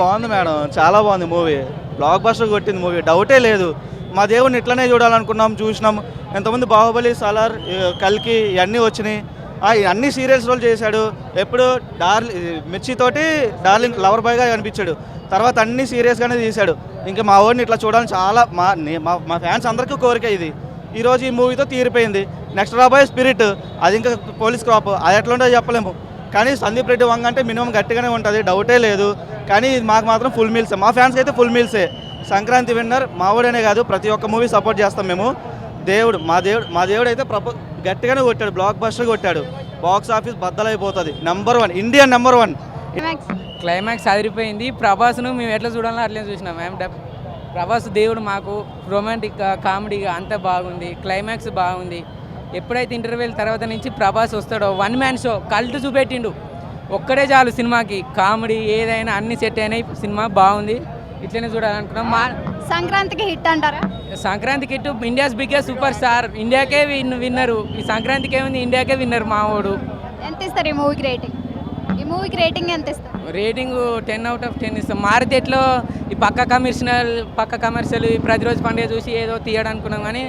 బాగుంది మేడం, చాలా బాగుంది మూవీ. బ్లాక్ బస్టర్ కొట్టింది మూవీ, డౌటే లేదు. మా దేవుడిని ఇట్లనే చూడాలనుకున్నాం, చూసినాం. ఎంతమంది బాహుబలి, సలార్, కల్కి ఇవన్నీ వచ్చినాయి. అన్ని సీరియల్స్ రోల్ చేశాడు. ఎప్పుడు మిర్చితోటి డార్లింగ్ లవర్ బాయ్గా కనిపించాడు. తర్వాత అన్ని సీరియస్గానే తీశాడు. ఇంకా మా వాడిని ఇట్లా చూడాలని చాలా మా ఫ్యాన్స్ అందరికీ కోరిక ఇది. ఈరోజు ఈ మూవీతో తీరిపోయింది. నెక్స్ట్ రాబోయే స్పిరిట్, అది ఇంకా పోలీస్ క్రాప్, అది ఎట్లా ఉంటుందో చెప్పలేము. కానీ సందీప్ రెడ్డి వంగ అంటే మినిమం గట్టిగానే ఉంటుంది, డౌటే లేదు. కానీ ఇది మాకు మాత్రం ఫుల్ మీల్సే, మా ఫ్యాన్స్కి అయితే ఫుల్ మీల్సే. సంక్రాంతి విన్నర్ మావాడనే కాదు, ప్రతి ఒక్క మూవీ సపోర్ట్ చేస్తాం మేము. మా దేవుడు అయితే గట్టిగానే కొట్టాడు, బ్లాక్ బస్టర్ కొట్టాడు. బాక్స్ ఆఫీస్ బద్దలైపోతుంది. #1 ఇండియన్ #1. క్లైమాక్స్ అదిరిపోయింది. ప్రభాస్ను మేము ఎట్లా చూడాలో అట్లే చూసినాం మేము. ప్రభాస్ దేవుడు మాకు, రొమాంటిక్ కామెడీగా అంతా బాగుంది. క్లైమాక్స్ బాగుంది. ఎప్పుడైతే ఇంటర్వెల్ తర్వాత నుంచి ప్రభాస్ వస్తాడో వన్ మ్యాన్ షో కల్ట్ చూపెట్టిండు. ఒక్కడే చాలు సినిమాకి. కామెడీ ఏదైనా అన్ని సెట్ అయినాయి. సినిమా బాగుంది, ఇట్లనే చూడాలనుకున్నాం. సంక్రాంతికి హిట్ అంటారా? సంక్రాంతికి hit, India's biggest super star, ఇండియాకే విన్నరు. ఈ సంక్రాంతికి ఏముంది, ఇండియాకే విన్నర్ మావాడు. ఎంత ఇస్తారు ఈ మూవీకి రేటింగ్? ఈ మూవీకి రేటింగ్ ఎంత ఇస్తారు? రేటింగ్ 10/10 ఇస్తాం. మారుతేట్లో ఈ పక్క కమర్షియల్ ప్రతిరోజు పండుగ చూసి ఏదో తీయడనుకున్నాం, కానీ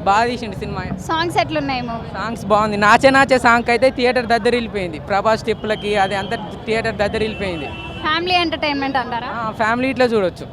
బాగా తీసిండు సినిమా. సాంగ్స్ ఎట్లున్నాయి మూవీ? సాంగ్స్ బాగుంది. నాచే సాంగ్ అయితే థియేటర్ దద్దరిల్లిపోయింది. ప్రభాస్ స్టెప్పులకి అది అంతా థియేటర్ దద్దరిల్లిపోయింది. ఫ్యామిలీ ఎంటర్టైన్మెంట్ అంటారా? ఫ్యామిలీ ఇట్లా చూడొచ్చు.